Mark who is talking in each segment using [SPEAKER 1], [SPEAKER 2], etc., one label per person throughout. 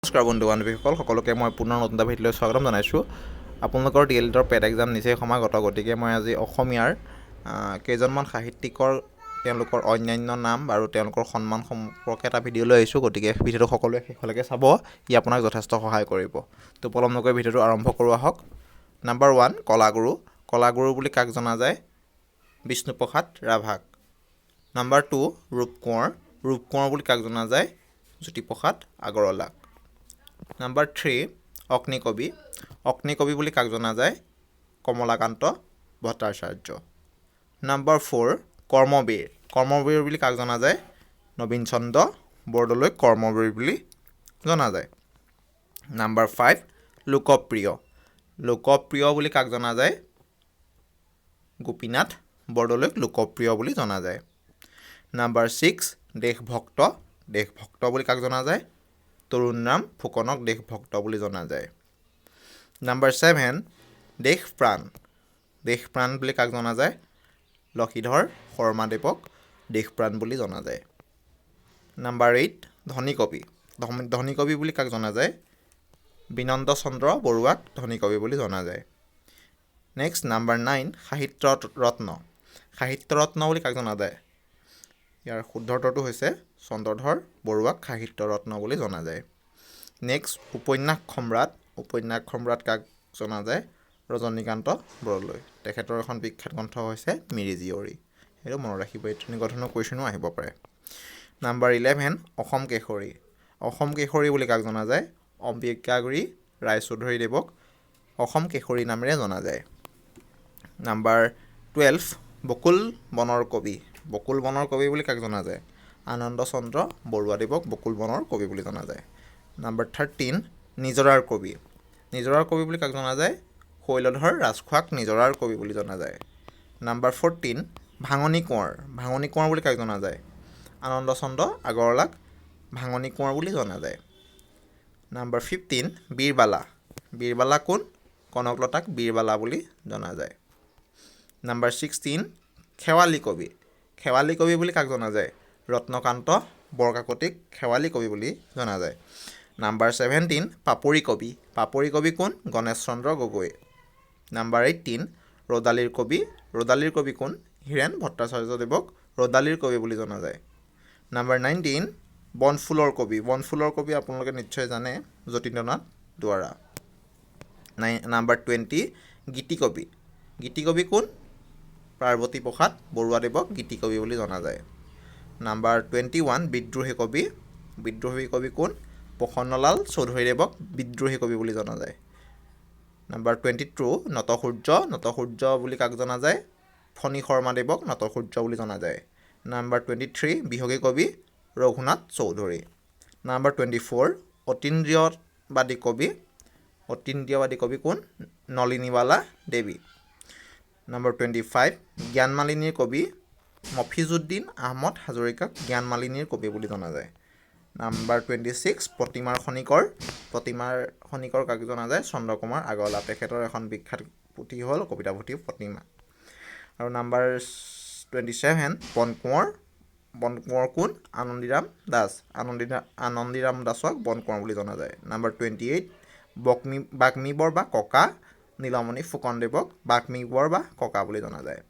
[SPEAKER 1] নমস্কাৰ বন্ধু বান্ধৱীসকল সকলোকে মই পুনৰ নতুন এটা ভিডিঅ'লৈ স্বাগতম জনাইছোঁ আপোনালোকৰ D.EL.ED পেট এক্সাম নিচেই সমাগত গতিকে মই আজি অসমীয়াৰ কেইজনমান সাহিত্যিকৰ তেওঁলোকৰ অন্যান্য নাম আৰু তেওঁলোকৰ সন্মান সম্পৰ্কে এটা ভিডিঅ' লৈ আহিছোঁ গতিকে ভিডিঅ'টো সকলোৱে শেষলৈকে চাব ই আপোনাক যথেষ্ট সহায় কৰিব তো পলম নকৰি ভিডিঅ'টো আৰম্ভ কৰোঁ আহক নাম্বাৰ 1 কলাগুৰু বুলি কাক জনা যায় বিষ্ণুপ্ৰসাদ ৰাভাক নাম্বাৰ 2 ৰূপকোঁৱৰ বুলি কাক জনা যায় জ্যোতিপ্ৰসাদ আগৰৱালাক নাম্বাৰ 3 অগ্নিকবি বুলি কাক জনা যায় কমলাকান্ত ভট্টাচাৰ্য নাম্বাৰ 4 কৰ্মবীৰ বুলি কাক জনা যায় নবীন চন্দ্ৰ বৰদলৈক কৰ্মবীৰ বুলি জনা যায় নাম্বাৰ 5 লোকপ্ৰিয় বুলি কাক জনা যায় গোপীনাথ বৰদলৈক লোকপ্ৰিয় বুলি জনা যায় নাম্বাৰ 6 দেশভক্ত বুলি কাক জনা যায় তৰুণৰাম ফুকনক দেশভক্ত বুলি জনা যায় নাম্বাৰ 7 দেশপ্ৰাণ বুলি কাক জনা যায় লক্ষীধৰ শৰ্মাদেৱক দেশপ্ৰাণ বুলি জনা যায় নাম্বাৰ 8 ধনী কবি বুলি কাক জনা যায় বিনন্দ চন্দ্ৰ বৰুৱাক ধনী কবি বুলি জনা যায় নেক্সট নাম্বাৰ 9 সাহিত্য ৰত্ন বুলি কাক জনা যায় ইয়াৰ শুদ্ধ উত্তৰটো হৈছে চন্দ্ৰধৰ বৰুৱাক সাহিত্য ৰত্ন বুলি জনা যায় নেক্সট উপন্যাস সম্ৰাট কাক জনা যায় ৰজনীকান্ত বৰদলৈ তেখেতৰ এখন বিখ্যাত গ্ৰন্থ হৈছে মিৰি জীয়ৰী সেইটো মনত ৰাখিব এই তেনেকুৱা ধৰণৰ কুৱেশ্যনো আহিব পাৰে নাম্বাৰ 11 অসম কেশৰী বুলি কাক জনা যায় অম্বিকাগিৰি ৰায়চৌধুৰীদেৱক অসম কেশৰী নামেৰে জনা যায় নাম্বাৰ 12 বকুল বনৰ কবি বুলি কাক জনা যায় আনন্দ চন্দ্ৰ বৰুৱাদেৱক বকুল বনৰ কবি বুলি জনা যায় নাম্বাৰ 13 নিজৰাৰ কবি বুলি কাক জনা যায় শৈলধৰ ৰাজখোৱাক নিজৰাৰ কবি বুলি জনা যায় নাম্বাৰ 14 ভাঙনি কোঁৱৰ বুলি কাক জনা যায় আনন্দ চন্দ্ৰ আগৰৱালাক ভাঙনি কোঁৱৰ বুলি জনা যায় নাম্বাৰ 15 বীৰবালা কোন কনকলতাক বীৰবালা বুলি জনা যায় নাম্বাৰ 16 শেৱালি কবি বুলি কাক জনা যায় ৰত্নকান্ত বৰকাকতিক শেৱালি কবি বুলি জনা যায় নাম্বাৰ 17 পাপৰি কবি কোন গণেশ চন্দ্ৰ গগৈ নাম্বাৰ 18 ৰদালিৰ কবি কোন হীৰেণ ভট্টাচাৰ্যদেৱক ৰদালিৰ কবি বুলি জনা যায় নাম্বাৰ 19 বনফুলৰ কবি আপোনালোকে নিশ্চয় জানে যতীন্দ্ৰনাথ দুৱৰা নাম্বাৰ 20 গীতিকবি কোন পাৰ্বতী প্ৰসাদ বৰুৱাদেৱক গীতিকবি বুলি জনা যায় নাম্বাৰ 21 বিদ্ৰোহী কবি কোন প্ৰসন্নলাল চৌধুৰীদেৱক বিদ্ৰোহী কবি বুলি জনা যায় নাম্বাৰ 22 নটসূৰ্য বুলি কাক জনা যায় ফণী শৰ্মাদেৱক নটসূৰ্য বুলি জনা যায় নাম্বাৰ 23 বিহগী কবি ৰঘুনাথ চৌধুৰী নাম্বাৰ 24 অতীন্দ্ৰিয়বাদী কবি কোন নলিনীবালা দেৱী নাম্বাৰ 25 জ্ঞানমালিনীৰ কবি মফিজুদ্দিন আহমদ হাজৰিকাক জ্ঞানমালিনীৰ কবি বুলি জনা যায় নাম্বাৰ 26 প্ৰতিমাৰ খনিকৰ কাক জনা যায় চন্দ্ৰকুমাৰ আগৰৱালা তেখেতৰ এখন বিখ্যাত পুথি হ'ল কবিতা পুথি প্ৰতিমা আৰু নাম্বাৰ 27 বনকোঁৱৰ কোন আনন্দীৰাম দাসক বনকোঁৱৰ বুলি জনা যায় নাম্বাৰ 28 বাগ্মীবৰ বা ককা নীলমণি ফুকনদেৱক বাগ্মীবৰ বা ককা বুলি জনা যায়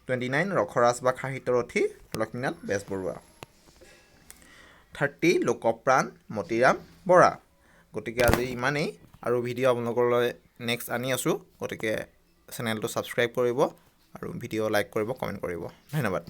[SPEAKER 1] 29 ৰসৰাজ বা সাহিত্যৰথী লক্ষ্মীনাথ বেজবৰুৱা 30 লোকপ্ৰাণ মতিৰাম বৰা গতিকে আজি ইমানেই আৰু ভিডিঅ' আপোনালোকলৈ নেক্সট আনি আছোঁ গতিকে চেনেলটো ছাবস্ক্ৰাইব কৰিব আৰু ভিডিঅ' লাইক কৰিব কমেণ্ট কৰিব ধন্যবাদ